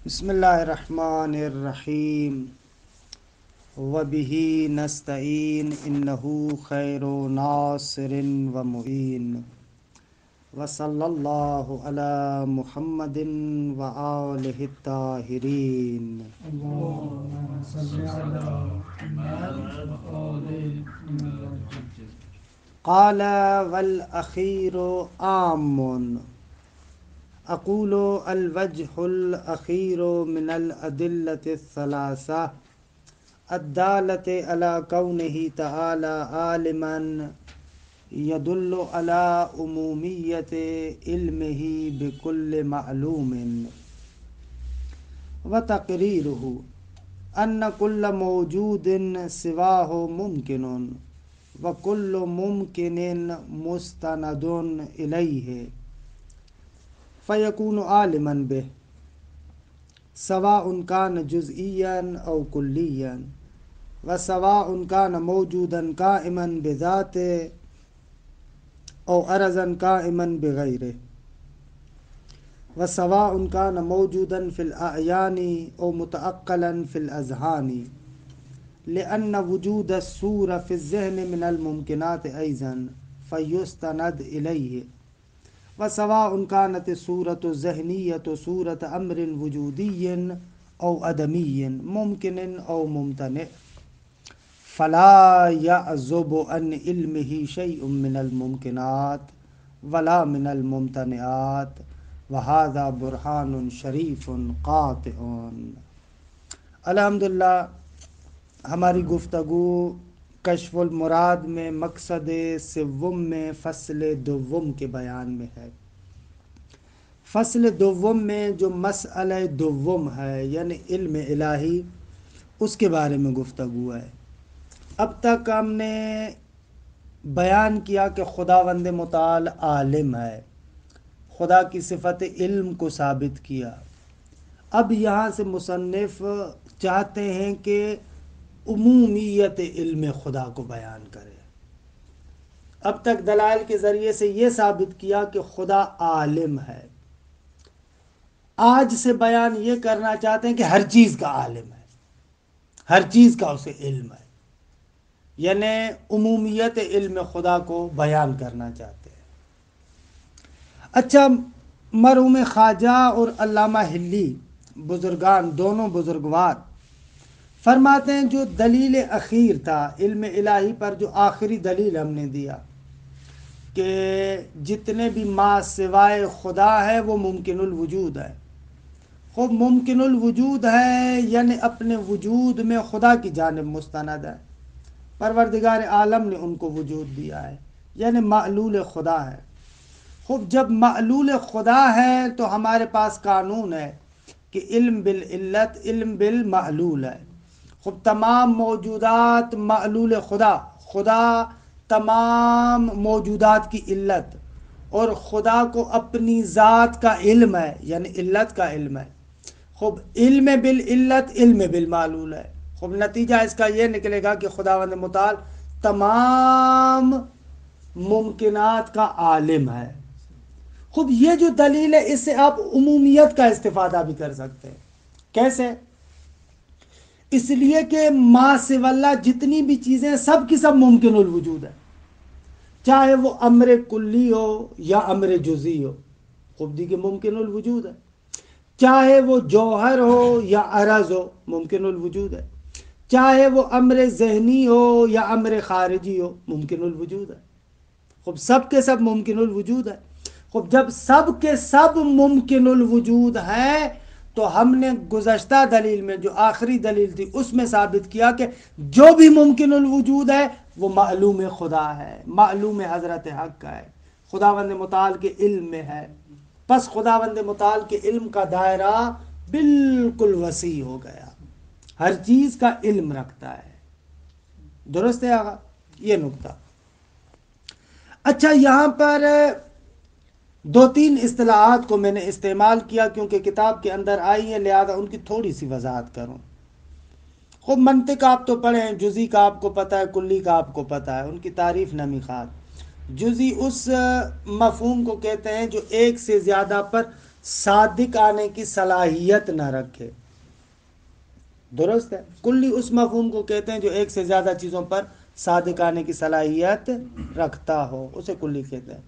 بسم اللہ الرحمن الرحیم وبہ نستعین انہ خیر ناصر و معین وصلی اللہ علی محمد و آلہ الطاہرین. اللهم صل على محمد وآل محمد. قال والأخير عام. أقول الوجه الأخير من الأدلة الثلاثة الدالة على كونه تعالى عالما يدل على عمومية علمه بكل معلوم وتقريره أن كل موجود سواه ممكن وكل ممكن مستند إليه فيكون عالما به سواء كان جزئيا أو كليا وسواء كان موجودا قائما بذاته أو أرزا قائما بغيره وسواء كان موجودا في الأعيان أو متأقلا في الأذهان لأن وجود الصورة في الذهن من الممكنات أيضا فيستند إليه وسواء كانت الصورة الذهنية صورة أمر وجودي أو عدمي ممكن أو ممتنع فلا يعزب عن علمه شيء من الممكنات ولا من الممتنعات وهذا برهان شریف قاطع. الحمدللہ ہماری گفتگو کشف المراد میں مقصد سوم میں فصل دوم کے بیان میں ہے. فصل دوم میں جو مسئلہ دوم ہے یعنی علم الہی اس کے بارے میں گفتگو ہے. اب تک ہم نے بیان کیا کہ خداوند متعال عالم ہے، خدا کی صفت علم کو ثابت کیا. اب یہاں سے مصنف چاہتے ہیں کہ عمومیت علم خدا کو بیان کرے. اب تک دلائل کے ذریعے سے یہ ثابت کیا کہ خدا عالم ہے. آج سے بیان یہ کرنا چاہتے ہیں کہ ہر چیز کا عالم ہے، ہر چیز کا اسے علم ہے، یعنی عمومیت علم خدا کو بیان کرنا چاہتے ہیں. اچھا، مرحوم خواجہ اور علامہ حلی بزرگان دونوں بزرگوار فرماتے ہیں جو دلیل اخیر تھا علم الہی پر، جو آخری دلیل ہم نے دیا کہ جتنے بھی ما سوائے خدا ہے وہ ممکن الوجود ہے. خوب ممکن الوجود ہے یعنی اپنے وجود میں خدا کی جانب مستند ہے. پروردگار عالم نے ان کو وجود دیا ہے یعنی معلول خدا ہے. خوب جب معلول خدا ہے تو ہمارے پاس قانون ہے کہ علم بالعلت علم بالمعلول ہے. خوب تمام موجودات معلول خدا، خدا تمام موجودات کی علت، اور خدا کو اپنی ذات کا علم ہے یعنی علت کا علم ہے. خوب علم بالعلت علم بالمعلول ہے. خوب نتیجہ اس کا یہ نکلے گا کہ خداوند متعال تمام ممکنات کا عالم ہے. خوب یہ جو دلیل ہے اس سے آپ عمومیت کا استفادہ بھی کر سکتے ہیں. کیسے؟ اس لیے کہ ما سوی اللہ جتنی بھی چیزیں سب کی سب ممکن الوجود ہے، چاہے وہ امر کلی ہو یا امر جزئی ہو. خوب دی کہ ممکن الوجود ہے. چاہے وہ جوہر ہو یا عرض ہو ممکن الوجود ہے. چاہے وہ امر ذہنی ہو یا امر خارجی ہو ممکن الوجود ہے. خوب سب کے سب ممکن الوجود ہے. خوب جب سب کے سب ممکن الوجود ہے تو ہم نے گزشتہ دلیل میں جو آخری دلیل تھی اس میں ثابت کیا کہ جو بھی ممکن الوجود ہے وہ معلوم خدا ہے، معلوم حضرت حق کا ہے، خداوند متعال کے علم میں ہے. پس خداوند متعال کے علم کا دائرہ بالکل وسیع ہو گیا، ہر چیز کا علم رکھتا ہے. درست ہے آقا؟ یہ نکتہ. اچھا، یہاں پر دو تین اصطلاحات کو میں نے استعمال کیا کیونکہ کتاب کے اندر آئی ہیں، لہذا ان کی تھوڑی سی وضاحت کروں. خوب منطق آپ تو پڑھیں، جزئی کا آپ کو پتہ ہے، کلی کا آپ کو پتہ ہے، ان کی تعریف نہ میخات. جزئی اس مفہوم کو کہتے ہیں جو ایک سے زیادہ پر صادق آنے کی صلاحیت نہ رکھے، درست ہے؟ کلی اس مفہوم کو کہتے ہیں جو ایک سے زیادہ چیزوں پر صادق آنے کی صلاحیت رکھتا ہو، اسے کلی کہتے ہیں۔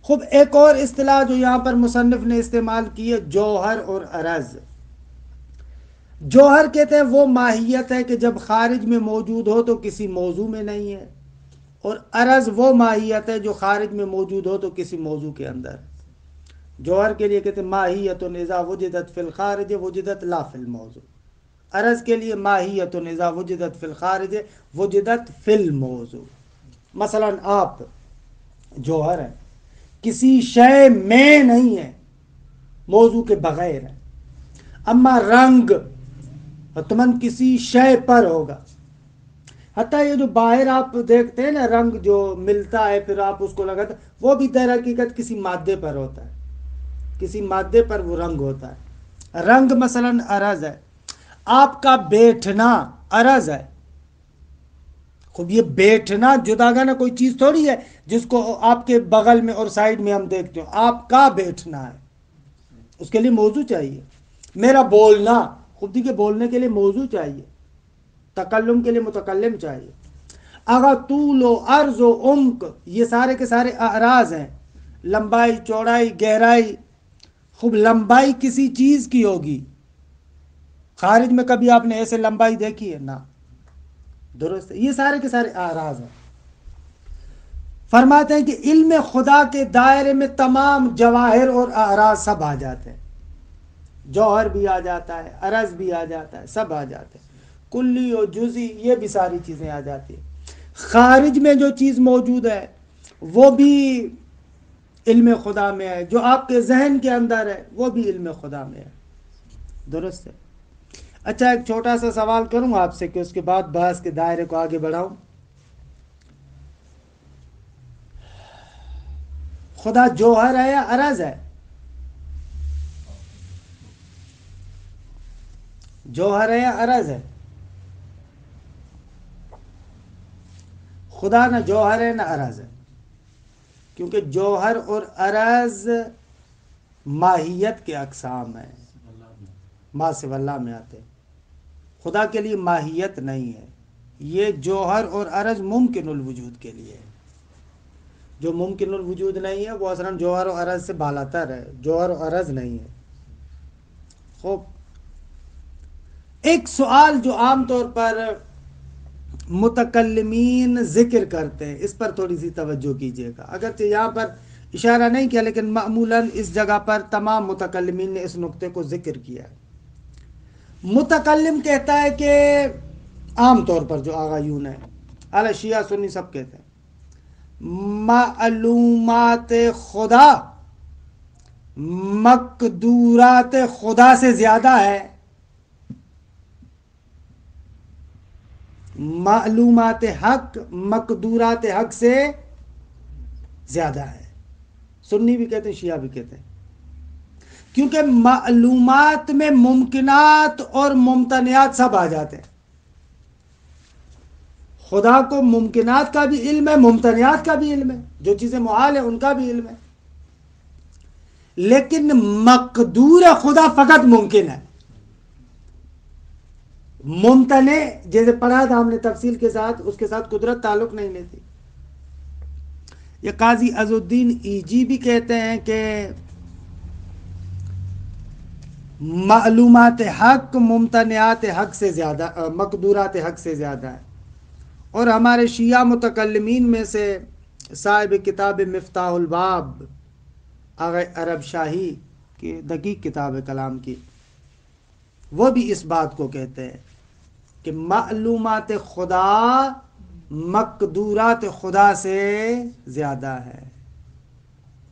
خوب ایک اور اصطلاح جو یہاں پر مصنف نے استعمال کی ہے، جوہر اور عرض۔ جوہر کہتے ہیں وہ ماہیت ہے کہ جب خارج میں موجود ہو تو کسی موضوع میں نہیں ہے، اور عرض وہ ماہیت ہے جو خارج میں موجود ہو تو کسی موضوع کے اندر ہے۔ جوہر کے لیے کہتے ہیں ماہیت اذا وجدت فی الخارج وجدت لا فی الموضوع، عرض کے لیے ماہیت اذا وجدت فی الخارج وجدت فی الموضوع۔ مثلا آپ جوہر ہیں، کسی شے میں نہیں ہے، موضوع کے بغیر ہے، اما رنگ حتماً کسی شے پر ہوگا۔ حتیٰ یہ جو باہر آپ دیکھتے ہیں نا رنگ جو ملتا ہے پھر آپ اس کو لگاتے ہیں، وہ بھی در حقیقت کسی مادے پر ہوتا ہے، کسی مادے پر وہ رنگ ہوتا ہے۔ رنگ مثلا عرض ہے، آپ کا بیٹھنا عرض ہے۔ خوب یہ بیٹھنا جداگانہ کوئی چیز تھوڑی ہے جس کو آپ کے بغل میں اور سائڈ میں ہم دیکھتے ہو، آپ کا بیٹھنا ہے، اس کے لیے موضوع چاہیے۔ میرا بولنا، خود دیکھیے بولنے کے لیے موضوع چاہیے، تکلم کے لیے متکلم چاہیے۔ اگر طول و عرض و عمق یہ سارے کے سارے اعراض ہیں، لمبائی، چوڑائی، گہرائی۔ خوب لمبائی کسی چیز کی ہوگی، خارج میں کبھی آپ نے ایسے لمبائی دیکھی ہے؟ نہ، درست ہے؟ یہ سارے کے سارے اعراض ہیں۔ فرماتے ہیں کہ علم خدا کے دائرے میں تمام جواہر اور اعراض سب آ جاتے ہیں، جوہر بھی آ جاتا ہے، عرض بھی آ جاتا ہے، سب آ جاتے ہیں، کلی و جزئی یہ بھی ساری چیزیں آ جاتی ہیں۔ خارج میں جو چیز موجود ہے وہ بھی علم خدا میں ہے، جو آپ کے ذہن کے اندر ہے وہ بھی علم خدا میں ہے، درست ہے؟ اچھا، ایک چھوٹا سا سوال کروں آپ سے کہ اس کے بعد بحث کے دائرے کو آگے بڑھاؤں۔ خدا جوہر ہے یا عرض ہے؟ جوہر ہے یا عرض ہے؟ خدا نہ جوہر ہے نہ عرض ہے، کیونکہ جوہر اور عرض ماہیت کے اقسام ہیں، ما سوی اللہ میں آتے ہیں۔ خدا کے لیے ماہیت نہیں ہے، یہ جوہر اور عرض ممکن الوجود کے لیے ہے۔ جو ممکن الوجود نہیں ہے وہ اصلاً جوہر و عرض سے بالاتر ہے، جوہر و عرض نہیں ہے۔ خوب، ایک سوال جو عام طور پر متکلمین ذکر کرتے ہیں، اس پر تھوڑی سی توجہ کیجیے گا، اگرچہ یہاں پر اشارہ نہیں کیا لیکن معمولاً اس جگہ پر تمام متکلمین نے اس نقطے کو ذکر کیا ہے۔ متکلم کہتا ہے کہ عام طور پر جو آغایون ہے، اعلی شیعہ سنی سب کہتے ہیں معلومات خدا مقدورات خدا سے زیادہ ہے، معلومات حق مقدورات حق سے زیادہ ہے۔ سنی بھی کہتے ہیں، شیعہ بھی کہتے ہیں، کیونکہ معلومات میں ممکنات اور ممتنعات سب آ جاتے ہیں۔ خدا کو ممکنات کا بھی علم ہے، ممتنعات کا بھی علم ہے، جو چیزیں محال ہیں ان کا بھی علم ہے، لیکن مقدور خدا فقط ممکن ہے۔ ممتنع جیسے پڑھا تھا ہم نے تفصیل کے ساتھ، اس کے ساتھ قدرت تعلق نہیں لیتی۔ یہ قاضی عز الدین ایجی بھی کہتے ہیں کہ معلومات حق ممتنعات حق سے زیادہ، مقدورات حق سے زیادہ ہے۔ اور ہمارے شیعہ متکلمین میں سے صاحب کتاب مفتاح الباب آغا عرب شاہی کی دقیق کتاب کلام کی، وہ بھی اس بات کو کہتے ہیں کہ معلومات خدا مقدورات خدا سے زیادہ ہے۔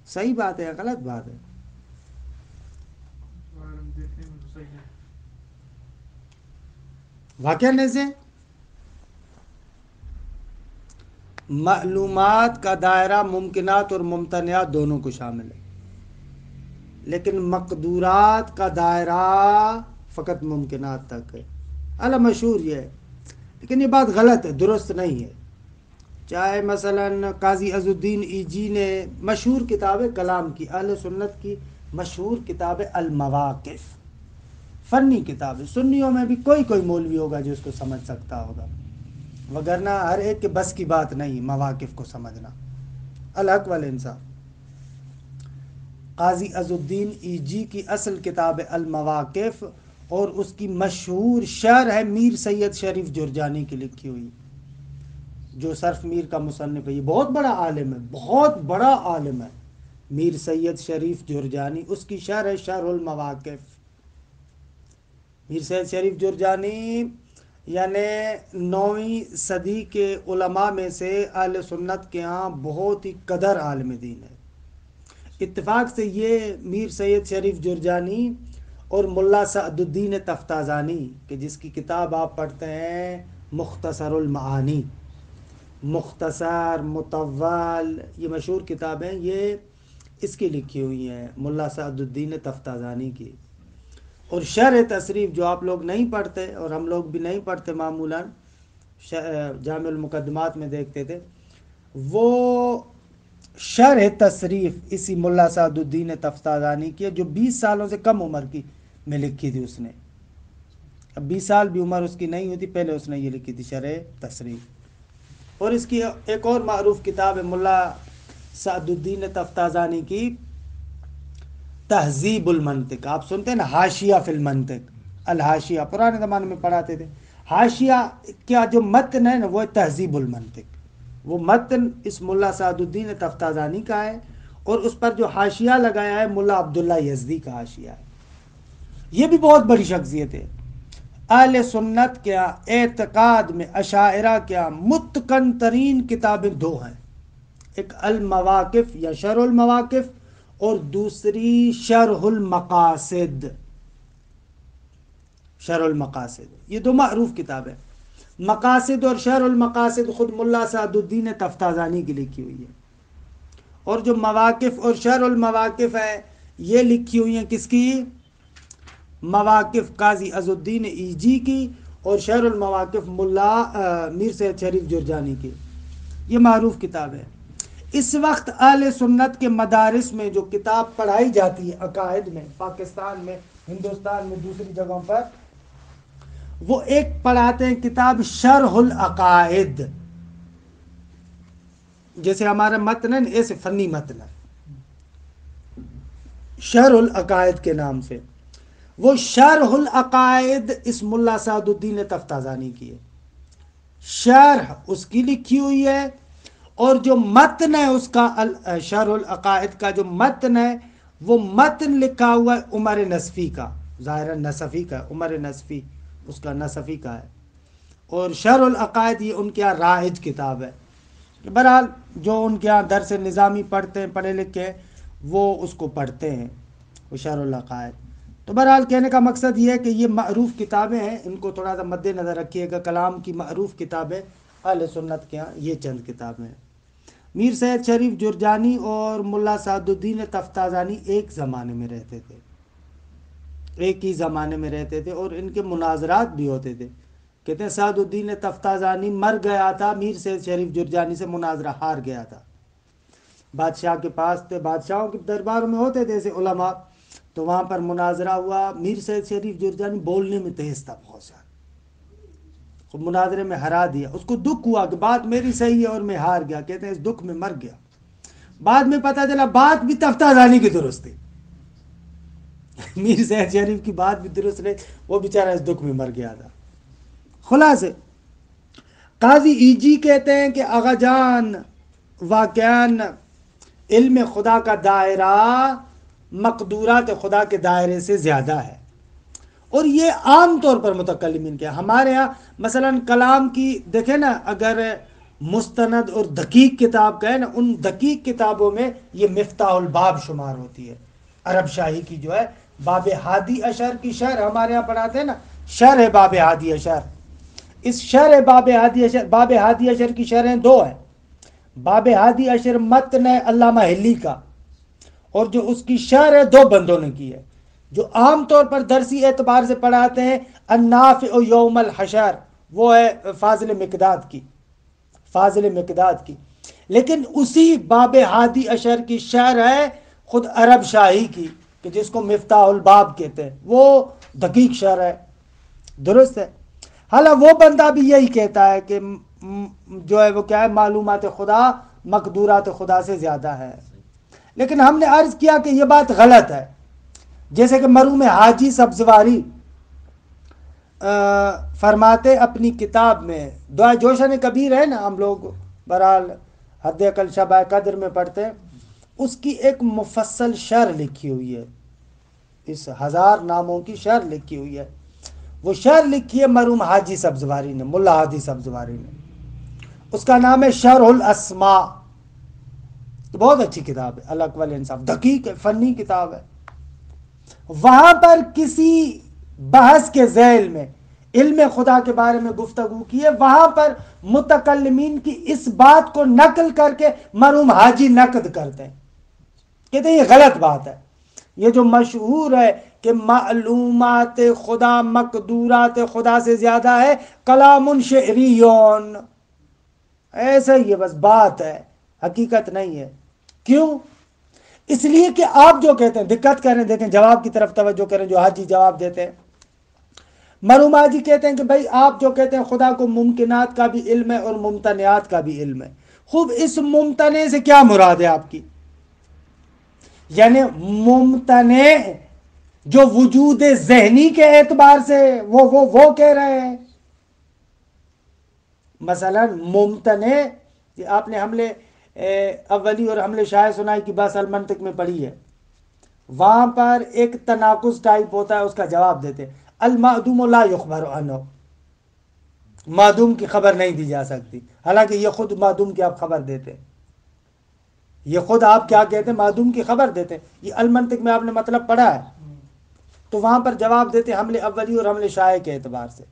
صحیح بات ہے یا غلط بات ہے؟ واقعہ سے معلومات کا دائرہ ممکنات اور ممتنعات دونوں کو شامل ہے، لیکن مقدورات کا دائرہ فقط ممکنات تک ہے۔ اعلی مشہور یہ ہے، لیکن یہ بات غلط ہے، درست نہیں ہے۔ چاہے مثلا قاضی عز الدین ایجی نے مشہور کتاب کلام کی، اہل سنت کی مشہور کتاب ہے المواقف، فنی کتاب ہے، سنیوں میں بھی کوئی مولوی ہوگا جو اس کو سمجھ سکتا ہوگا، وگرنہ ہر ایک کے بس کی بات نہیں مواقف کو سمجھنا۔ الحق والانصاف، قاضی عز الدین ایجی کی اصل کتاب ہے المواقف، اور اس کی مشہور شرح ہے میر سید شریف جرجانی کی لکھی ہوئی، جو صرف میر کا مصنف ہے۔ یہ بہت بڑا عالم ہے، بہت بڑا عالم ہے میر سید شریف جرجانی، اس کی شرح ہے شرح المواقف۔ میر سید شریف جرجانی یعنی 9ویں صدی کے علماء میں سے اہل سنت کے ہاں بہت ہی قدر عالم دین ہے۔ اتفاق سے یہ میر سید شریف جرجانی اور ملا سعد الدین تفتازانی، کہ جس کی کتاب آپ پڑھتے ہیں مختصر المعانی، مختصر مطول، یہ مشہور کتابیں یہ اس کی لکھی ہوئی ہیں ملا سعد الدین تفتازانی کی۔ اور شرح تصریف جو آپ لوگ نہیں پڑھتے اور ہم لوگ بھی نہیں پڑھتے معمولاً، جامع المقدمات میں دیکھتے تھے، وہ شرح تصریف اسی ملا سعد الدین تفتازانی کی ہے، جو 20 سالوں سے کم عمر کی میں لکھی تھی اس نے۔ اب 20 سال بھی عمر اس کی نہیں ہوتی، پہلے اس نے یہ لکھی تھی شرح تصریف۔ اور اس کی ایک اور معروف کتاب ہے ملا سعد الدین تفتازانی کی تہذیب المنطق۔ آپ سنتے ہیں نا حاشیہ فی المنطق، الحاشیہ پرانے زمانے میں پڑھاتے تھے۔ حاشیہ کیا جو متن ہے نا وہ ہے تہذیب المنطق، وہ متن اس ملا سعد الدین تفتازانی کا ہے، اور اس پر جو حاشیہ لگایا ہے ملا عبداللہ یزدی کا حاشیہ ہے۔ یہ بھی بہت بڑی شخصیت ہے اہل سنت کے اعتقاد میں۔ اشاعرہ کے متقن ترین کتابیں 2 ہیں، ایک المواقف یا شرح المواقف، اور دوسری شرح المقاصد، شرح المقاصد۔ یہ 2 معروف کتابیں، مقاصد اور شرح المقاصد خود ملا سعد الدین تفتازانی کی لکھی ہوئی ہے، اور جو مواقف اور شرح المواقف ہے یہ لکھی ہوئی ہیں کس کی؟ مواقف قاضی عز الدین ایجی کی، اور شرح المواقف ملا میر سید شریف جرجانی کی۔ یہ معروف کتاب ہے۔ اس وقت اہل سنت کے مدارس میں جو کتاب پڑھائی جاتی ہے عقائد میں، پاکستان میں، ہندوستان میں، دوسری جگہوں پر، وہ ایک پڑھاتے ہیں کتاب شرح العقائد، جیسے ہمارا متن ہے ایسے فنی متن ہے، شرح العقائد کے نام سے۔ وہ شرح العقائد اس ملا سعد الدین تفتازانی کی ہے، شرح اس کی لکھی ہوئی ہے، اور جو متن ہے اس کا شرح العقائد کا جو متن ہے وہ متن لکھا ہوا ہے عمر نصفی کا، ظاہر نصفی کا، عمر نصفی اس کا نصفی کا ہے، اور شرح العقائد یہ ان کے یہاں رائج کتاب ہے۔ بہرحال جو ان کے یہاں درس نظامی پڑھتے ہیں، پڑھے لکھے، وہ اس کو پڑھتے ہیں، وہ شرح العقائد۔ تو بہرحال کہنے کا مقصد یہ ہے کہ یہ معروف کتابیں ہیں، ان کو تھوڑا سا مد نظر رکھیے گا۔ کلام کی معروف کتابیں اہل سنت کے ہاں یہ چند کتابیں ہیں۔ میر سید شریف جرجانی اور ملا سعد الدین تفتازانی ایک زمانے میں رہتے تھے، ایک ہی زمانے میں رہتے تھے، اور ان کے مناظرات بھی ہوتے تھے۔ کہتے ہیں سعد الدین تفتازانی مر گیا تھا، میر سید شریف جرجانی سے مناظرہ ہار گیا تھا۔ بادشاہ کے پاس تھے، بادشاہوں کے درباروں میں ہوتے تھے ایسے علماء، تو وہاں پر مناظرہ ہوا۔ میر سید شریف جرجانی بولنے میں تیز تھا بہت زیادہ، خود مناظرے میں ہرا دیا۔ اس کو دکھ ہوا کہ بات میری صحیح ہے اور میں ہار گیا، کہتے ہیں اس دکھ میں مر گیا۔ بعد میں پتہ چلا بات بھی تفتازانی کی درست تھی، میر سید شریف کی بات بھی درست نہیں، وہ بیچارہ اس دکھ میں مر گیا تھا۔ خلاصے قاضی ایجی کہتے ہیں کہ آغا جان واقعاً علم خدا کا دائرہ مقدورات خدا کے دائرے سے زیادہ ہے، اور یہ عام طور پر متکلمین کے ہمارے ہاں مثلا کلام کی دیکھیں نا، اگر مستند اور دقیق کتاب کا ہے نا، ان دقیق کتابوں میں یہ مفتاح الباب شمار ہوتی ہے۔ عرب شاہی کی جو ہے باب ہادی اشر کی شرح ہمارے ہاں پڑھاتے ہیں نا، شرح باب ہادی اشر۔ اس شرح باب ہادی اشر کی شرحیں 2 ہیں۔ باب ہادی اشر متن ہے علامہ حلی کا، اور جو اس کی شرح 2 بندوں نے کی ہے، جو عام طور پر درسی اعتبار سے پڑھاتے ہیں النافع یوم الحشر، وہ ہے فاضل مقداد کی، فاضل مقداد کی۔ لیکن اسی باب ہادی اشر کی شرح ہے خود عرب شاہی کی، کہ جس کو مفتاح الباب کہتے ہیں، وہ دقیق شرح ہے، درست ہے۔ حالانکہ وہ بندہ بھی یہی کہتا ہے کہ جو ہے وہ کیا ہے، معلومات خدا مقدورات خدا سے زیادہ ہے، لیکن ہم نے عرض کیا کہ یہ بات غلط ہے۔ جیسے کہ مرحوم حاجی سبزواری فرماتے اپنی کتاب میں، دعائے جوشن کبیر ہے نا، ہم لوگ بہرحال حد عقل شب قدر میں پڑھتے ہیں، اس کی ایک مفصل شرح لکھی ہوئی ہے، اس 1000 ناموں کی شرح لکھی ہوئی ہے۔ وہ شرح لکھی ہے مرحوم حاجی سبزواری نے، ملا حاجی سبزواری نے، اس کا نام ہے شرح الاسماء۔ بہت اچھی کتاب ہے، الگ والانصاف، دقیق ہے، فنی کتاب ہے۔ وہاں پر کسی بحث کے ذیل میں علم خدا کے بارے میں گفتگو کی ہے، وہاں پر متکلمین کی اس بات کو نقل کر کے مرحوم حاجی نقد کرتے ہیں، کہتے ہیں یہ غلط بات ہے۔ یہ جو مشہور ہے کہ معلومات خدا مقدورات خدا سے زیادہ ہے، کلام شعریون، ایسا ہی ہے، بس بات ہے، حقیقت نہیں ہے۔ کیوں؟ اس لیے کہ آپ جو کہتے ہیں، دقت کریں، دیکھیں جواب کی طرف توجہ کریں جو حاجی جواب دیتے ہیں۔ مرحوم حاجی کہتے ہیں کہ بھائی آپ جو کہتے ہیں خدا کو ممکنات کا بھی علم ہے اور ممتنعات کا بھی علم ہے، خوب اس ممتنع سے کیا مراد ہے آپ کی؟ یعنی ممتنع جو وجود ذہنی کے اعتبار سے وہ کہہ رہے ہیں، مثلا ممتنع، آپ نے حملے اولی اور حملے شائع سنائی کی بحث المنطق میں پڑھی ہے، وہاں پر ایک تناقض ٹائپ ہوتا ہے، اس کا جواب دیتے المعدوم لا یخبر عنہ، معدوم کی خبر نہیں دی جا سکتی، حالانکہ یہ خود معدوم کی آپ خبر دیتے ہیں، یہ خود آپ کیا کہتے ہیں، معدوم کی خبر دیتے ہیں، یہ المنطق میں آپ نے مطلب پڑھا ہے، تو وہاں پر جواب دیتے حملے اولی اور حملے شائع کے اعتبار سے۔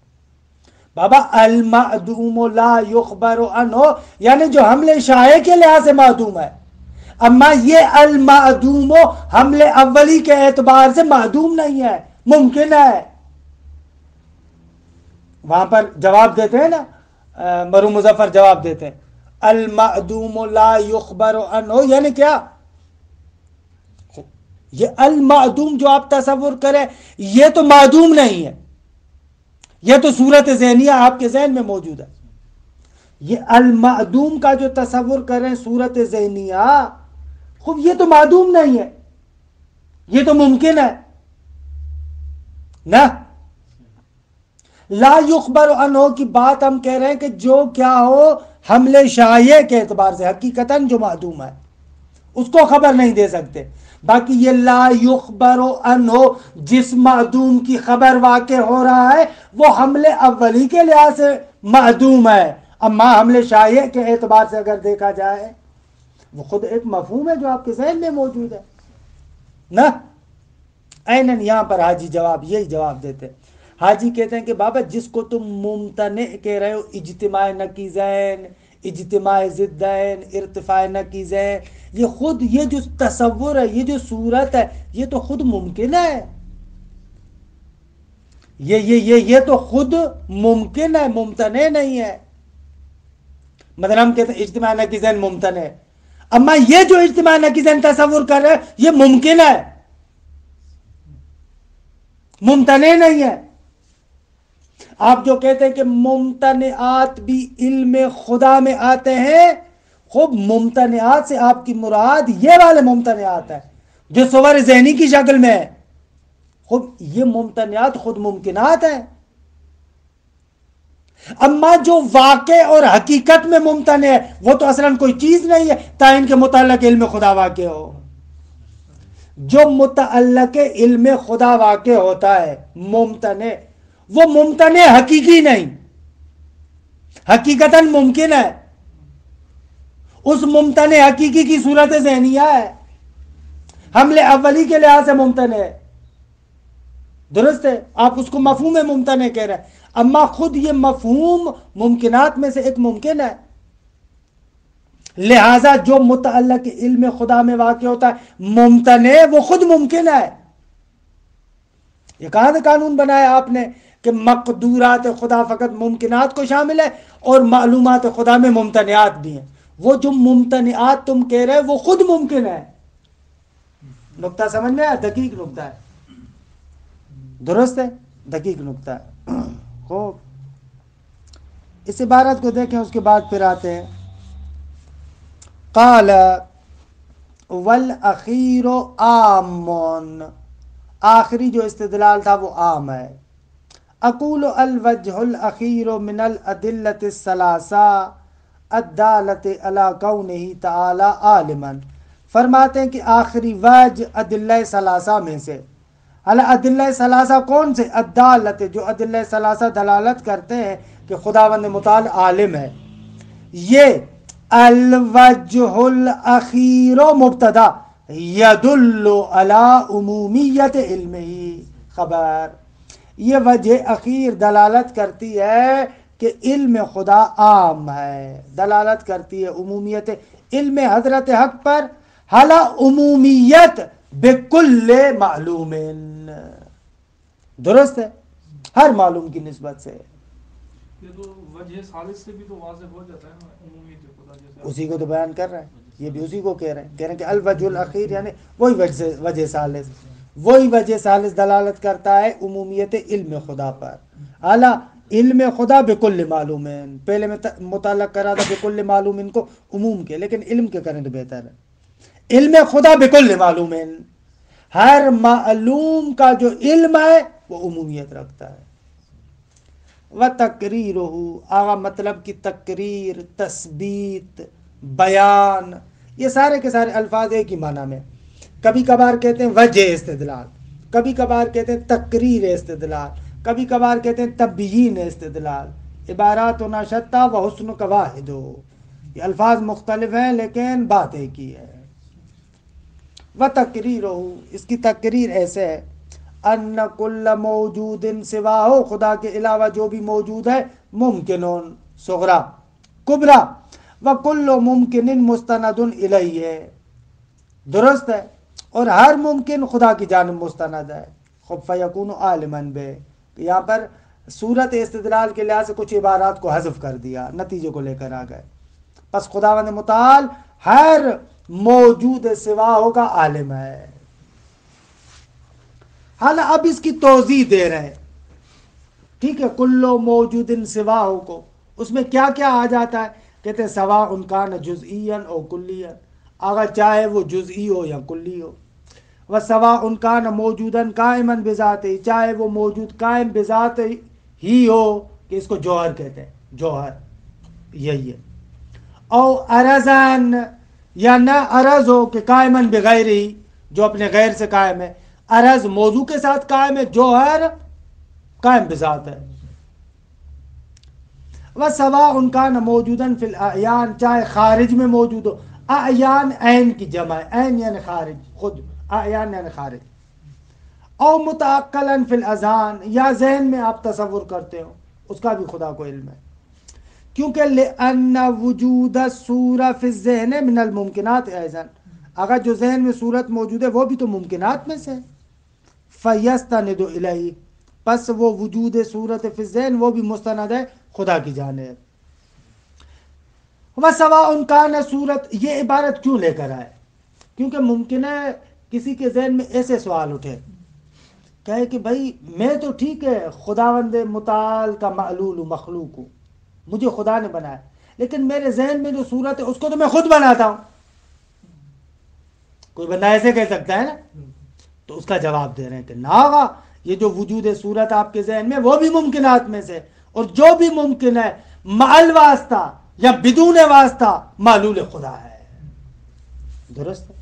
بابا المعدوم لا یخبر عنہ یعنی جو حملے شائع کے لحاظ سے معدوم ہے، اما یہ المعدوم حملے اولی کے اعتبار سے معدوم نہیں ہے، ممکن ہے۔ وہاں پر جواب دیتے ہیں نا، مرحوم مظفر جواب دیتے ہیں المعدوم لا یخبر عنہ، یعنی کیا؟ یہ المعدوم جو آپ تصور کریں یہ تو معدوم نہیں ہے، یہ تو صورت ذہنیہ آپ کے ذہن میں موجود ہے۔ یہ المعدوم کا جو تصور کریں صورت ذہنیہ، خوب یہ تو معدوم نہیں ہے، یہ تو ممکن ہے نا۔ لا یخبر عنہ کی بات ہم کہہ رہے ہیں کہ جو کیا ہو حملے شائع کے اعتبار سے حقیقتاً جو معدوم ہے اس کو خبر نہیں دے سکتے۔ باقی یہ لا یخبر عنہ جس معدوم کی خبر واقع ہو رہا ہے وہ حملے اولی کے لحاظ سے معدوم ہے، اما حملے شائع کے اعتبار سے اگر دیکھا جائے وہ خود ایک مفہوم ہے جو آپ کے ذہن میں موجود ہے نا۔ عیناً یہاں پر حاجی جواب یہی جواب دیتے ہیں۔ حاجی کہتے ہیں کہ بابا جس کو تم ممتنع کہہ رہے ہو، اجتماع نقیضین، اجتماع ضدین، ارتفاع نقیضین، یہ خود یہ جو تصور ہے، یہ جو صورت ہے، یہ تو خود ممکن ہے، یہ تو خود ممکن ہے، ممتنع نہیں ہے۔ مطلب ہم کہتے ہیں اجتماع نقیضین ممتنع ہے، اما یہ جو اجتماع نقیضین تصور کر رہے ہیں یہ ممکن ہے، ممتنع نہیں ہے۔ آپ جو کہتے ہیں کہ ممتنعات بھی علم خدا میں آتے ہیں، خوب ممتنعات سے آپ کی مراد یہ والے ممتنعات ہے جو صور ذہنی کی شکل میں ہے، خوب یہ ممتنعات خود ممکنات ہیں۔ اما جو واقع اور حقیقت میں ممتنع ہے وہ تو اصلاً کوئی چیز نہیں ہے تا ان کے متعلق علم خدا واقع ہو۔ جو متعلق علم خدا واقع ہوتا ہے ممتنع، وہ ممتنع حقیقی نہیں، حقیقتاً ممکن ہے، اس ممتنع حقیقی کی صورت ذہنیہ ہے، حملے اولی کے لحاظ سے ممتنع ہے، درست ہے، آپ اس کو مفہوم ممتنع کہہ رہے ہیں، اما خود یہ مفہوم ممکنات میں سے ایک ممکن ہے، لہذا جو متعلق علم خدا میں واقع ہوتا ہے ممتنع وہ خود ممکن ہے۔ یہ کہاں سے قانون بنایا آپ نے کہ مقدورات خدا فقط ممکنات کو شامل ہے اور معلومات خدا میں ممتنعات بھی ہیں؟ وہ جو ممتنعات تم کہہ رہے وہ خود ممکن ہے، نقطہ سمجھ میں آیا؟ دقیق نقطہ ہے، درست ہے، دقیق نقطہ ہے۔ خوب، اس عبارت کو دیکھیں، اس کے بعد پھر آتے ہیں قال والاخیر عام، آخری جو استدلال تھا وہ عام ہے۔ اقول الوجہ الاخیر من الادلۃ الثلاثہ الدالۃ علی کونہ تعالی عالما، فرماتے ہیں کہ آخری وجہ ادلہ ثلاثہ میں سے، ادلہ ثلاثہ کون سے؟ الدالۃ، جو ادلہ ثلاثہ دلالت کرتے ہیں کہ خداوند متعال عالم ہے، یہ الوجہ الاخیر مبتدا یدل علی عمومیت علمہ، خبر، یہ وجہ اخیر دلالت کرتی ہے کہ علم خدا عام ہے، دلالت کرتی ہے عمومیت علم حضرت حق پر، حالا عمومیت بکل معلوم، درست ہے، ہر معلوم کی نسبت سے۔ یہ تو وجہ ثالث سے بھی تو واضح ہو جاتا ہے نا عمومیت خدا، جیسے اسی کو تو بیان کر رہے ہیں، یہ بھی اسی کو کہہ رہے ہیں کہ الوجہ الاخیر یعنی وہی وجہ ثالث، وہی وجہ ثالث دلالت کرتا ہے عمومیت علم خدا پر، اعلیٰ علم خدا بکل معلوم، پہلے میں متعلق کرا تھا بکل معلوم کو عموم کے، لیکن علم کے کریں تو بہتر ہے۔ علم خدا بکل معلوم، ہر معلوم کا جو علم ہے وہ عمومیت رکھتا ہے۔ وَتَقْرِيرُهُ، آغا مطلب کی تقریر، تثبیت، بیان، یہ سارے کے سارے الفاظ ایک ہی معنی میں، کبھی کبھار کہتے ہیں وجہ استدلال، کبھی کبھار کہتے ہیں تقریر استدلال، کبھی کبھار کہتے ہیں تبیین استدلال، عبارات و ناشتہ و حسن قواہد، یہ الفاظ مختلف ہیں لیکن بات ایک ہی ہے۔ وَتَقْرِيرُهُ، اس کی تقریر ایسے ہے، ان کل موجود سواہ، خدا کے علاوہ جو بھی موجود ہے، ممکنون صغرا کبرا، وکل ممکن مستند الیہ، درست ہے، اور ہر ممکن خدا کی جانب مستند ہے۔ خب فیکون عالما بے، یہاں پر صورت استدلال کے لحاظ سے کچھ عبارات کو حذف کر دیا، نتیجے کو لے کر آ گئے، پس خداوند متعال ہر موجود سواہ کا عالم ہے۔ حالا اب اس کی توضیح دے رہے ہیں، ٹھیک ہے، کلو موجود سواہ کو، اس میں کیا کیا آ جاتا ہے؟ کہتے ہیں سواء کان جزئیا او کلیا، اگر چاہے وہ جزئی ہو یا کلی ہو، وسواء کان موجودا قائما بذاتہ، چاہے وہ موجود قائم بذات ہی ہو، کہ اس کو جوہر کہتے ہیں، جوہر یہی ہے، او ارزان، یا نہ ارز ہو کہ قائما بغیر ہی، جو اپنے غیر سے قائم ہے، ارز موضوع کے ساتھ قائم ہے، جوہر قائم بذات ہے۔ وَسَوَاءٌ كَانَ مَوْجُودًا فِي الْأَعْيَانِ، چاہے خارج میں موجود ہو، اعیان عین کی جمع ہے، عین یعنی خارج، خود اعیان یعنی خارج، او متعقلاً فی الاذہان، یا ذہن میں آپ تصور کرتے ہو، اس کا بھی خدا کو علم ہے، کیونکہ لِأَنَّ وُجُودَ الصُّورَةِ فِي الذِّهْنِ مِنَ الْمُمْكِنَاتِ أَيْضًا، اگر جو ذہن میں صورت موجود ہے وہ بھی تو ممکنات میں سے، فَيَسْتَنِدُ إِلَيْهِ، پس وہ وجود صورت فی الذہن وہ بھی مستند ہے خدا کی جانب۔ وَسَوَاءٌ كَانَ صورت، یہ عبارت کیوں لے کر آئے؟ کیونکہ ممکن ہے کسی کے ذہن میں ایسے سوال اٹھے، کہے کہ بھائی میں تو ٹھیک ہے خداوند متعال کا معلول ہوں، مخلوق ہوں، مجھے خدا نے بنایا، لیکن میرے ذہن میں جو صورت ہے اس کو تو میں خود بناتا ہوں۔ کوئی بندہ ایسے کہہ سکتا ہے نا؟ تو اس کا جواب دے رہے ہیں کہ ناغا، یہ جو وجود صورت آپ کے ذہن میں وہ بھی ممکنات میں سے، اور جو بھی ممکن ہے معل واسطہ یا بدون واسطہ معلول خدا ہے، درست ہے۔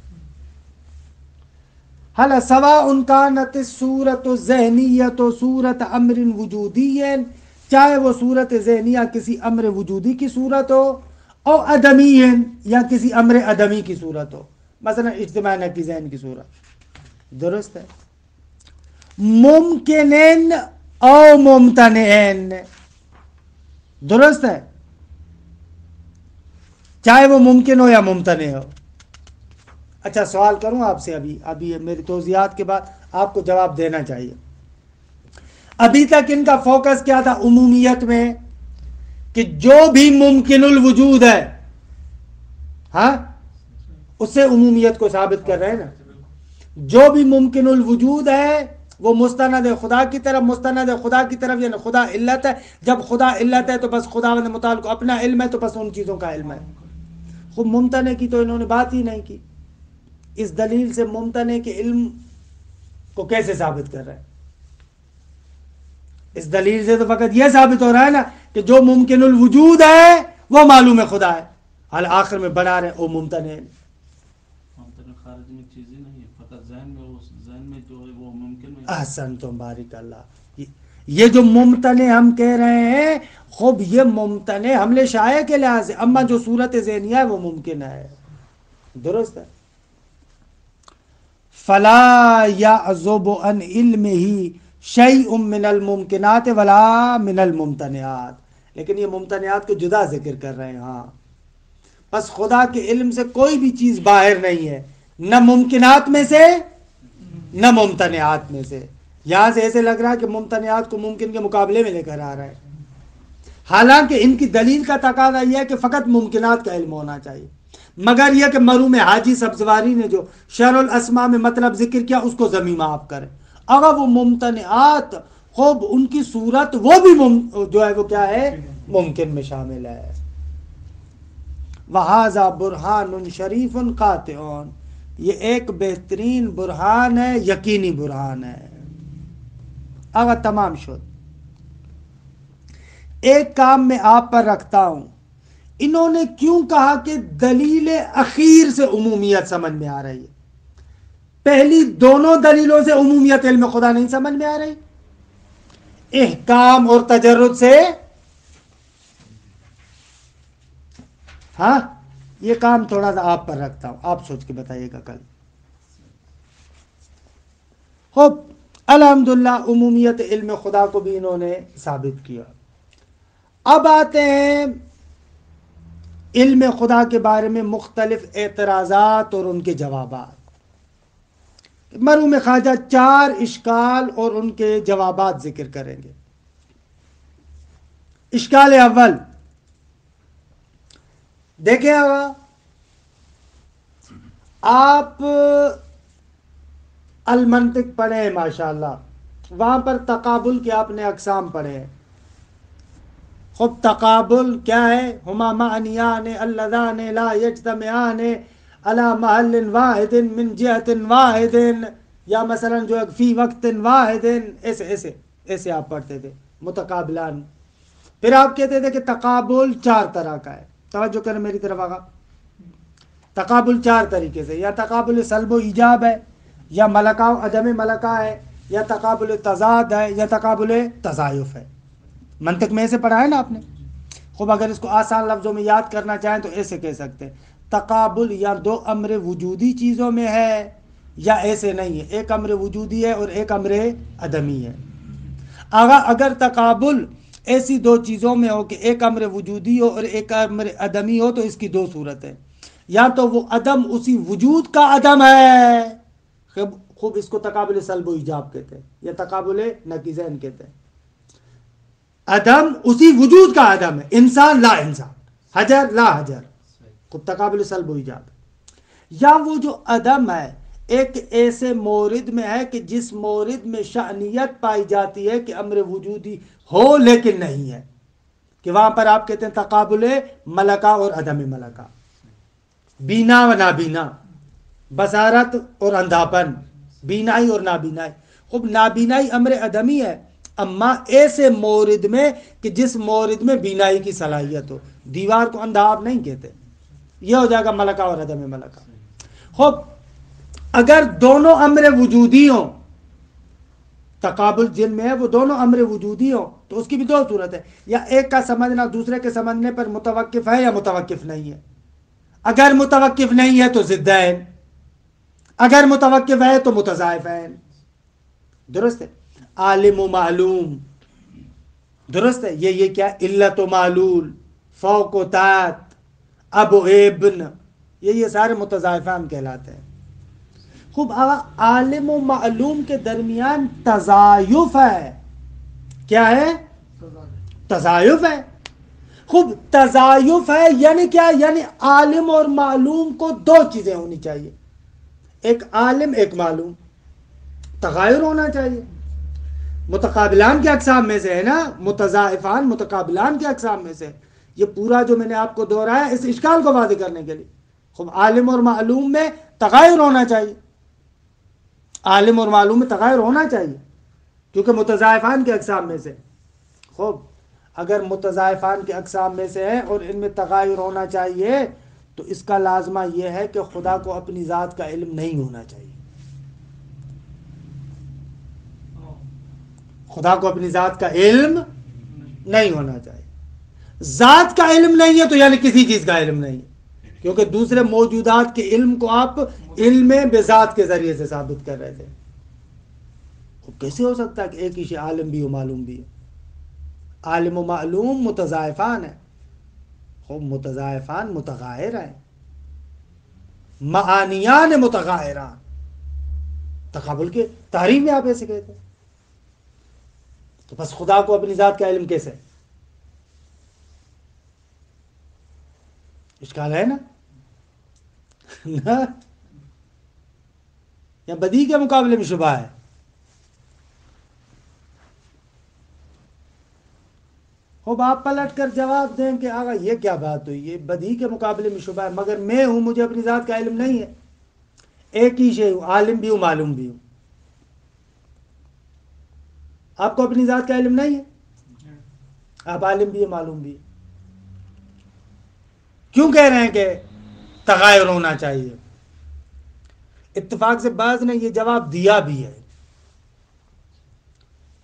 حالا سواء کانت الصورت الذہنیۃ صورت امر وجودی، چاہے وہ صورت ذہنیہ کسی امر وجودی کی صورت ہو، او عدمی یا کسی امر عدمی کی صورت ہو، مثلا اجتماع نقی ذہن کی صورت، درست ہے۔ ممکن او ممتنع، درست ہے، چاہے وہ ممکن ہو یا ممتنع ہو۔ اچھا سوال کروں آپ سے، ابھی میری توضیحات کے بعد آپ کو جواب دینا چاہیے۔ ابھی تک ان کا فوکس کیا تھا عمومیت میں، کہ جو بھی ممکن الوجود ہے، ہاں، اس سے عمومیت کو ثابت کر رہے ہیں نا۔ جو بھی ممکن الوجود ہے وہ مستند خدا کی طرف، مستند خدا کی طرف، یعنی خدا علت ہے. جب خدا علت ہے تو بس خدا متعلق اپنا علم ہے، تو بس ان چیزوں کا علم ہے. خود ممتنع کی تو انہوں نے بات ہی نہیں کی. اس دلیل سے ممتنع کے علم کو کیسے ثابت کر رہے ہیں؟ اس دلیل سے تو فقط یہ ثابت ہو رہا ہے نا کہ جو ممکن الوجود ہے وہ معلوم خدا ہے. حال آخر میں بنا رہے او ممتنع. خارج میں چیزیں نہیں ہے، فقط ذہن میں، اس ذہن میں جو ہے وہ ممکن ہے. احسن تم بارک اللہ. یہ جو ممتنع ہم کہہ رہے ہیں، خوب یہ ممتنع حمل شائع کے لحاظ سے، اما جو صورت ذہنیہ ہے وہ ممکن ہے. درست ہے. فلا یعزب عن علمہ شیء من الممکنات ولا من الممتنعات. لیکن یہ ممتنعات کو جدا ذکر کر رہے ہیں. ہاں بس خدا کے علم سے کوئی بھی چیز باہر نہیں ہے، نہ ممکنات میں سے نہ ممتنعات میں سے. یہاں سے ایسے لگ رہا ہے کہ ممتنعات کو ممکن کے مقابلے میں لے کر آ رہا ہے، حالانکہ ان کی دلیل کا تقاضا یہ ہے کہ فقط ممکنات کا علم ہونا چاہیے. مگر یہ کہ مرحوم حاجی سبزواری نے جو شرح الاسماء میں مطلب ذکر کیا اس کو ضمیر آپ کریں. اگر وہ ممتنعات خوب ان کی صورت وہ بھی جو ہے وہ کیا ہے ممکن میں شامل ہے. وَهَذَا بُرْحَانٌ شَرِيفٌ قَاطِعٌ. یہ ایک بہترین برہان ہے، یقینی برہان ہے. اگر تمام شد. ایک کام میں آپ پر رکھتا ہوں، انہوں نے کیوں کہا کہ دلیل اخیر سے عمومیت سمجھ میں آ رہی ہے؟ پہلی دونوں دلیلوں سے عمومیت علم خدا نہیں سمجھ میں آ رہی. احکام اور تجرد سے. ہاں یہ کام تھوڑا سا آپ پر رکھتا ہوں، آپ سوچ کے بتائیے گا کل. خوب الحمدللہ عمومیت علم خدا کو بھی انہوں نے ثابت کیا. اب آتے ہیں علم خدا کے بارے میں مختلف اعتراضات اور ان کے جوابات. مرحوم خواجہ 4 اشکال اور ان کے جوابات ذکر کریں گے. اشکال اول دیکھیں، آپ المنطق پڑھے ہیں ماشاءاللہ، وہاں پر تقابل کے آپ نے اقسام پڑھے ہیں. خب تقابل کیا ہے؟ ہما معنیان اللذان لا یجتمعان علی محل واحد من جہت واحد، یا مثلا جو فی وقت واحد. ایسے آپ پڑھتے تھے متقابلان. پھر آپ کہتے تھے کہ تقابل 4 طرح کا ہے. توجہ کریں میری طرف آگا. تقابل 4 طریقے سے، یا تقابل سلب و ایجاب ہے، یا ملکہ و عدم ملکہ ہے، یا تقابل تضاد ہے، یا تقابل تضایف ہے. منطق میں ایسے پڑھا ہے نا آپ نے. خوب اگر اس کو آسان لفظوں میں یاد کرنا چاہیں تو ایسے کہہ سکتے ہیں، تقابل یا 2 امر وجودی چیزوں میں ہے، یا ایسے نہیں ہے، ایک امر وجودی ہے اور ایک امر عدمی ہے. اگر تقابل ایسی 2 چیزوں میں ہو کہ ایک امر وجودی ہو اور ایک امر عدمی ہو تو اس کی 2 صورتیں. یا تو وہ عدم اسی وجود کا عدم ہے، خوب اس کو تقابل سلب و ایجاب کہتے ہیں، یا تقابل نقیضین کہتے ہیں. عدم اسی وجود کا عدم ہے، انسان لا انسان، حجر لا حجر، خوب تقابل سلب و ایجاب. یا وہ جو عدم ہے ایک ایسے مورد میں ہے کہ جس مورد میں شأنیت پائی جاتی ہے کہ امر وجودی ہو لیکن نہیں ہے، کہ وہاں پر آپ کہتے ہیں تقابل ملکہ اور عدم ملکہ، بینا و نابینا، بصارت اور اندھاپن، بینائی اور نابینائی. خوب نابینائی امر عدمی ہے، اما ایسے مورد میں کہ جس مورد میں بینائی کی صلاحیت ہو. دیوار کو اندھا آپ نہیں کہتے، یہ ہو جائے گا ملکہ اور عدم ملکہ. خوب اگر دونوں امر وجودی ہوں، تقابل جن میں ہے وہ دونوں امر وجودی ہوں، تو اس کی بھی 2 صورت ہے، یا ایک کا سمجھنا دوسرے کے سمجھنے پر متوقف ہے یا متوقف نہیں ہے. اگر متوقف نہیں ہے تو ضدین، اگر متوقف ہے تو متضاعفین. درست ہے. عالم و معلوم، درست ہے. یہ کیا؟ علت و معلول، فوق و تحت، اب و ابن، یہ سارے متضاعفان کہلاتے ہیں. خوب عالم و معلوم کے درمیان تضاعف ہے. کیا ہے؟ تضاعف ہے. خوب تضاعف ہے یعنی کیا؟ یعنی عالم اور معلوم کو 2 چیزیں ہونی چاہیے. ایک عالم ایک معلوم، تغایر ہونا چاہیے. متقابلان کے اقسام میں سے ہے نا، متضاعفان متقابلان کے اقسام میں سے. یہ پورا جو میں نے آپ کو دہرایا اس اشکال کو واضح کرنے کے لیے. خب عالم اور معلوم میں تغایر ہونا چاہیے، عالم اور معلوم میں تغایر ہونا چاہیے کیونکہ متضاعفان کے اقسام میں سے. خوب اگر متضاعفان کے اقسام میں سے ہے اور ان میں تغایر ہونا چاہیے تو اس کا لازمہ یہ ہے کہ خدا کو اپنی ذات کا علم نہیں ہونا چاہیے. خدا کو اپنی ذات کا علم نہیں ہونا چاہیے. ذات کا علم نہیں ہے تو یعنی کسی چیز کا علم نہیں ہے، کیونکہ دوسرے موجودات کے علم کو آپ علم بذات کے ذریعے سے ثابت کر رہے تھے. کیسے ہو سکتا ہے کہ ایک ہی شے عالم بھی ہو معلوم بھی ہو؟ عالم و معلوم متضاعفان ہیں. خوب متضاعفان متغایر ہیں، معانیان متغائران. تقابل کے تحریم میں آپ ایسے کہتے ہیں. تو بس خدا کو اپنی ذات کا علم کیسے؟ اشکال ہے نا؟ یا بدیہی کے مقابلے میں شبہ ہے؟ خوب آپ پلٹ کر جواب دیں کہ آقا یہ کیا بات ہوئی، یہ بدیہی کے مقابلے میں شبہ ہے، مگر میں ہوں، مجھے اپنی ذات کا علم نہیں ہے. ایک ہی شے ہوں، عالم بھی ہوں معلوم بھی ہوں. آپ کو اپنی ذات کا علم نہیں ہے، آپ عالم بھی ہیں معلوم بھی ہیں. کیوں کہہ رہے ہیں کہ تغایر ہونا چاہیے؟ اتفاق سے بعض نے یہ جواب دیا بھی ہے.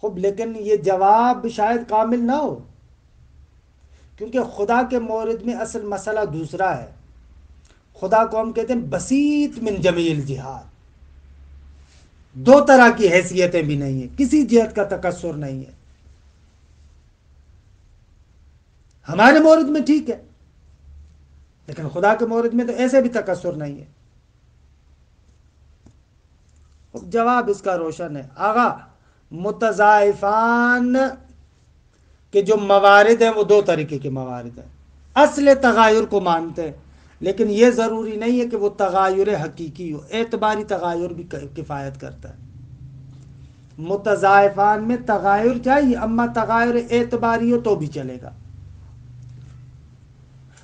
خوب لیکن یہ جواب شاید کامل نہ ہو، کیونکہ خدا کے مورد میں اصل مسئلہ دوسرا ہے. خدا کو ہم کہتے ہیں بسیط من جمیع الجہات، دو طرح کی حیثیتیں بھی نہیں ہیں، کسی جہت کا تکثر نہیں ہے. ہمارے مورد میں ٹھیک ہے لیکن خدا کے مورد میں تو ایسے بھی تکثر نہیں ہے. جواب اس کا روشن ہے. آغا متضاعفان کے جو موارد ہیں وہ دو طریقے کے موارد ہیں. اصل تغایر کو مانتے ہیں لیکن یہ ضروری نہیں ہے کہ وہ تغایر حقیقی ہو، اعتباری تغایر بھی کفایت کرتا ہے. متضاعفان میں تغایر چاہیے، اما تغایر اعتباری ہو تو بھی چلے گا.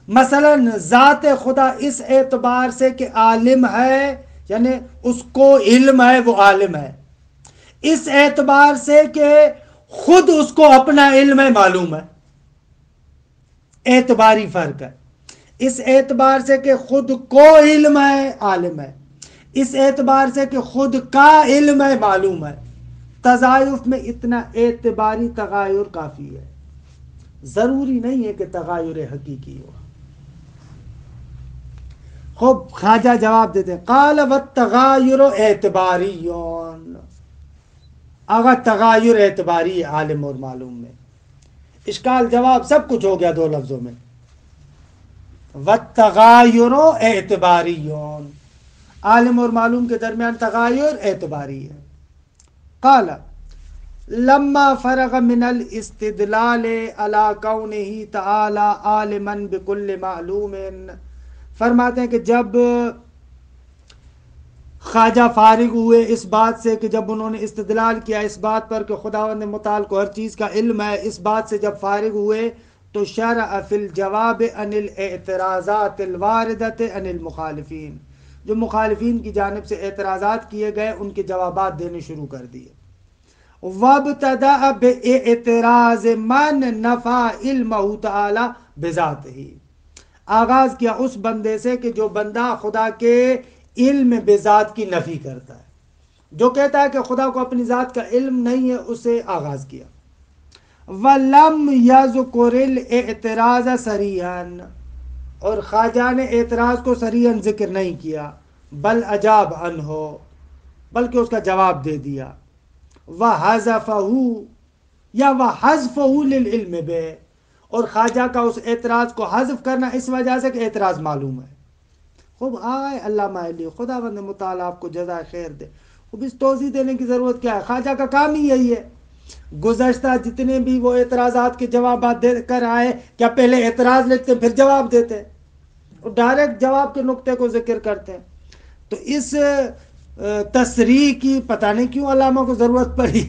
مثلا ذات خدا اس اعتبار سے کہ عالم ہے، یعنی اس کو علم ہے، وہ عالم ہے. اس اعتبار سے کہ خود اس کو اپنا علم ہے معلوم ہے، اعتباری فرق ہے. اس اعتبار سے کہ خود کو علم ہے عالم ہے، اس اعتبار سے کہ خود کا علم ہے معلوم ہے. تضاعف میں اتنا اعتباری تغایر کافی ہے، ضروری نہیں ہے کہ تغایر حقیقی ہو. خوب خواجہ جواب دیتے ہیں قال والتغایر اعتباریون. اگر تغایر اعتباری ہے عالم اور معلوم میں. اشکال جواب سب کچھ ہو گیا دو لفظوں میں. والتغایر اعتباریون، عالم اور معلوم کے درمیان تغایر اعتباری ہے. قال لما فرغ من الاستدلال على كونه تعالى عالما بكل معلوم، فرماتے ہیں کہ جب خواجہ فارغ ہوئے اس بات سے کہ جب انہوں نے استدلال کیا اس بات پر کہ خداوند متعال کو ہر چیز کا علم ہے، اس بات سے جب فارغ ہوئے تو شرع فی الجواب عن الاعتراضات الواردۃ عن المخالفین، جو مخالفین کی جانب سے اعتراضات کیے گئے ان کے جوابات دینے شروع کر دیے. وابتدأ باعتراض من نفى علمه تعالی بذاتہ، آغاز کیا اس بندے سے کہ جو بندہ خدا کے علم بذات کی نفی کرتا ہے، جو کہتا ہے کہ خدا کو اپنی ذات کا علم نہیں ہے، اسے آغاز کیا. وَلَمْ يَذْكُرِ الْاعْتِرَاضَ صَرِيحًا، اور خواجہ نے اعتراض کو صریحاً ذکر نہیں کیا، بل اجاب عنہ، بلکہ اس کا جواب دے دیا. وَحَذَفَهُ یا وَحَذْفَهُ لِلْعِلْمِ بِهِ، اور خواجہ کا اس اعتراض کو حذف کرنا اس وجہ سے کہ اعتراض معلوم ہے. خوب آئے علامہ علی، خدا بند مطالعہ آپ کو جزائے خیر دے. خوب اس توضیح دینے کی ضرورت کیا ہے؟ خواجہ کا کام ہی یہی ہے. گزشتہ جتنے بھی وہ اعتراضات کے جوابات دے کر آئے، کیا پہلے اعتراض لکھتے پھر جواب دیتے، اور ڈائریکٹ جواب کے نقطے کو ذکر کرتے ہیں. تو اس تصریح کی پتہ نہیں کیوں علامہ کو ضرورت پڑی.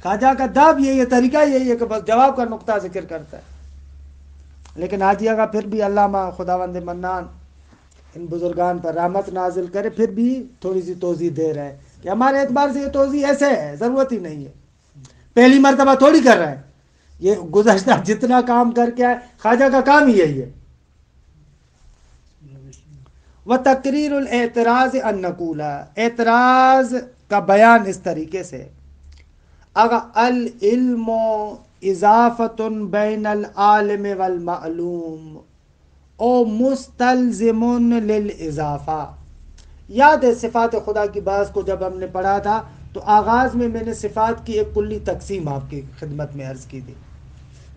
خواجہ کا داب یہی ہے، طریقہ یہی ہے کہ بس جواب کا نقطہ ذکر کرتا ہے. لیکن حاجیہ کا پھر بھی علامہ خداوند منان ان بزرگان پر رحمت نازل کرے پھر بھی تھوڑی سی توضیح دے رہا ہے کہ ہمارے اعتبار سے یہ توضیح ایسے ہے، ضرورت ہی نہیں ہے، پہلی مرتبہ تھوڑی کر رہا ہے، یہ گزشتہ جتنا کام کر کے آئے خواجہ کا کام ہی یہی ہے. وتقریر الاعتراض ان نقول، اعتراض کا بیان اس طریقے سے، اگر العلم اضافت بین العالم والمعلوم او مستلزم للاضافہ. یاد ہے صفات خدا کی بات کو جب ہم نے پڑھا تھا تو آغاز میں نے صفات کی ایک کلی تقسیم آپ کی خدمت میں عرض کی تھی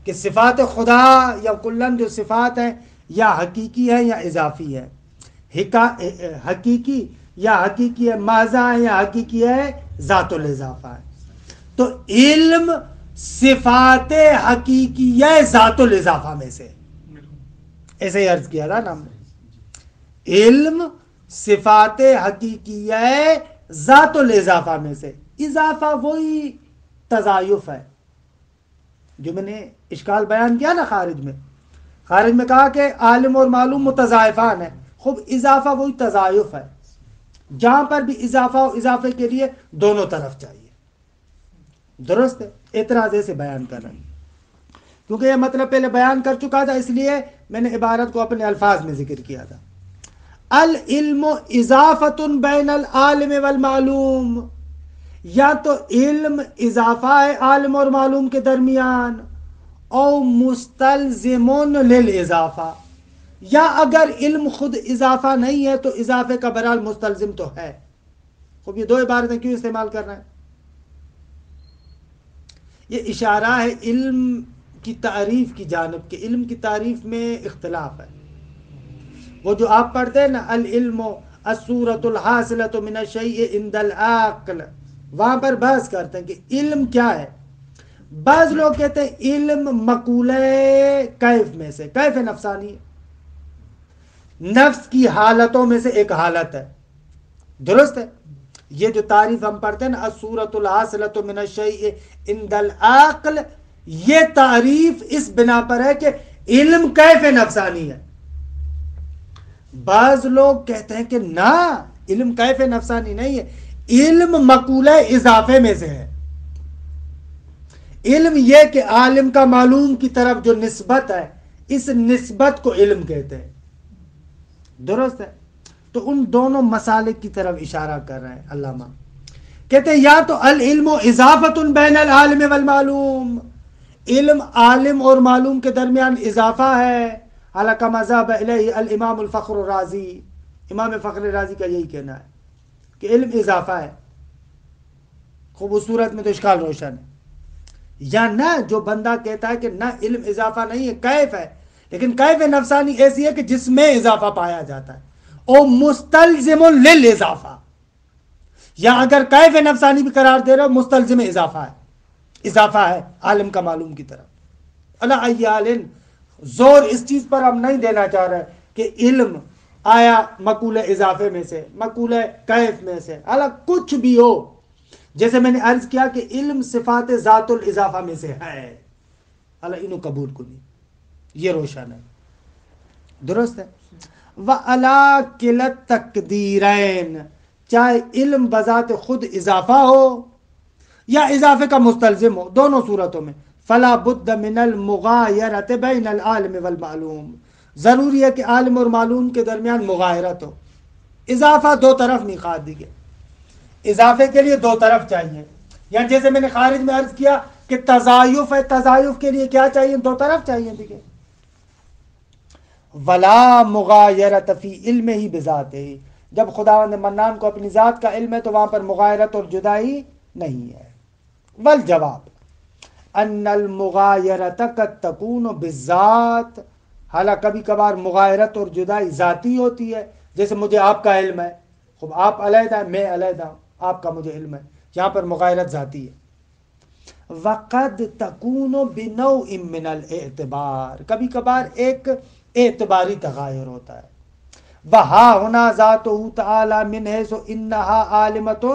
کہ صفات خدا یا کلن جو صفات ہیں یا حقیقی ہے یا اضافی ہے. حقیقی ہے ماضا ہے یا حقیقی ہے ذات الاضافہ ہے. تو علم صفات حقیقی ہے ذات الاضافہ میں سے، ایسے ہی عرض کیا تھا نا ہم نے. علم صفات حقیقی ہے ذات الاضافہ میں سے. اضافہ وہی تضایف ہے جو میں نے اشکال بیان کیا نا خارج میں کہا کہ عالم اور معلوم متضائفان ہیں. خوب اضافہ وہی تضایف ہے، جہاں پر بھی اضافہ ہو اضافے کے لیے دونوں طرف چاہیے. درست ہے، اعتراض ایسے بیان کر رہے ہیں کیونکہ یہ مطلب پہلے بیان کر چکا تھا، اس لیے میں نے عبارت کو اپنے الفاظ میں ذکر کیا تھا. العلم اضافت بین العالم والمعلوم، یا تو علم اضافہ ہے عالم اور معلوم کے درمیان، او مستلزم للاضافہ، یا اگر علم خود اضافہ نہیں ہے تو اضافے کا برحال مستلزم تو ہے. خوب یہ دو عبارتیں کیوں استعمال کر رہے ہیں؟ یہ اشارہ ہے علم کی تعریف کی جانب کہ علم کی تعریف میں اختلاف ہے. وہ جو آپ پڑھتے ہیں نا العلم الصورۃ الحاصلۃ من الشیء عند العقل، وہاں پر بحث کرتے ہیں کہ علم کیا ہے. بعض لوگ کہتے ہیں علم مقولہ کیف میں سے، کیف نفسانی، نفس کی حالتوں میں سے ایک حالت ہے. درست ہے. یہ جو تعریف ہم پڑھتے ہیں نا الصورۃ الحاصلۃ من الشیء عند العقل، یہ تعریف اس بنا پر ہے کہ علم کیف نفسانی ہے. بعض لوگ کہتے ہیں کہ نہ، علم کیف نفسانی نہیں ہے، علم مقولہ اضافے میں سے ہے. علم یہ کہ عالم کا معلوم کی طرف جو نسبت ہے، اس نسبت کو علم کہتے ہیں. درست ہے. تو ان دونوں مسالک کی طرف اشارہ کر رہے ہیں علامہ. کہتے ہیں یا تو العلم اضافت بین العالم والمعلوم، علم عالم اور معلوم کے درمیان اضافہ ہے. حالانکہ مذہب الیہ الامام الفخر الرازی، امام فخر رازی کا یہی کہنا ہے کہ علم اضافہ ہے. خوب اس صورت میں تو اشکال روشن ہے. یا نہ جو بندہ کہتا ہے کہ نہ علم اضافہ نہیں ہے، کیف ہے، لیکن کیف نفسانی ایسی ہے کہ جس میں اضافہ پایا جاتا ہے، او مستلزم للاضافہ، یا اگر کیف نفسانی بھی قرار دے رہے ہو مستلزم اضافہ ہے عالم کا معلوم کی طرف. علی ای حال زور اس چیز پر ہم نہیں دینا چاہ رہے کہ علم آیا مقولہ اضافے میں سے، مقولہ کیف میں سے، حالانکہ کچھ بھی ہو. جیسے میں نے عرض کیا کہ علم صفات ذات الاضافہ میں سے ہے، اللہ انہوں قبول کو نہیں، یہ روشن ہے. درست ہے. وَعَلَى كِلَا التَّقْدِيرَيْن، چاہے علم بذات خود اضافہ ہو یا اضافے کا مستلزم ہو، دونوں صورتوں میں فَلَا بُدَّ مِنَ الْمُغَایَرَةِ بَيْنَ الْعَالِمِ وَالْمَعْلُومِ، ضروری ہے کہ عالم اور معلوم کے درمیان مغایرت ہو. اضافہ دو طرف نہیں خواہ دیگے، اضافے کے لیے دو طرف چاہیے. یا جیسے میں نے خارج میں عرض کیا کہ تضایف ہے، تضایف کے لیے کیا چاہیے؟ دو طرف چاہیے دیگے. ولا مغایرت فی علم ہی بذات ہی، جب خداوند منان کو اپنی ذات کا علم ہے تو وہاں پر مغایرت اور جدائی نہیں ہے. والجواب ان المغایرت قد تکون بالذات، حالانکہ کبھی کبھار مغایرت اور جدائی ذاتی ہوتی ہے. جیسے مجھے آپ کا علم ہے، خب آپ علیحدہ ہیں، میں علیحدہ ہوں، آپ کا مجھے علم ہے، یہاں پر مغایرت ذاتی ہے. وقد تکون بنوع من الاعتبار، کبھی کبھار ایک اعتباری تغایر ہوتا ہے. وہا ہونا ذاتہ تعالی من حیث انہا عالمۃ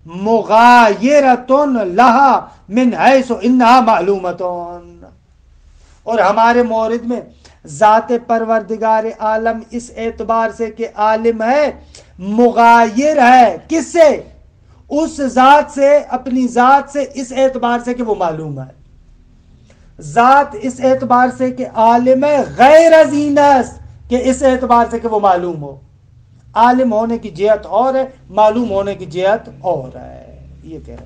مغایرۃ لہا من حیث انہا معلومۃ، اور ہمارے مورد میں ذات پروردگار عالم اس اعتبار سے کہ عالم ہے، مغایر ہے کس سے؟ اس ذات سے، اپنی ذات سے، اس اعتبار سے کہ وہ معلوم ہے، ذات اس اعتبار سے کہ عالم ہے، غیر ازینس کہ اس اعتبار سے کہ وہ معلوم ہو، عالم ہونے کی جہت اور ہے، معلوم ہونے کی جہت اور ہے، یہ کہہ رہے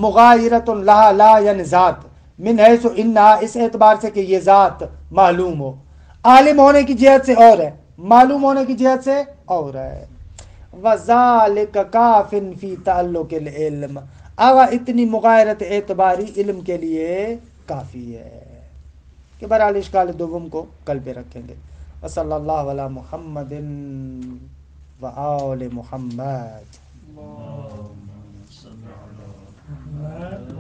مغایرۃ لہا، لا یعنی ذات، من حیث انہا اس اعتبار سے کہ یہ ذات معلوم ہو، عالم ہونے کی جہت سے اور ہے، معلوم ہونے کی جہت سے اور ہے۔ وَذَلِكَ كَافٍ فِي تَعَلُّقِ الْعِلْمِ، آگا اتنی مغایرت اعتباری علم کے لیے کافی ہے، کہ بہرحال اشکال دوم کو کل پہ رکھیں گے۔ وصلی اللہ علی محمد وآل محمد۔ اللہم صلی علی محمد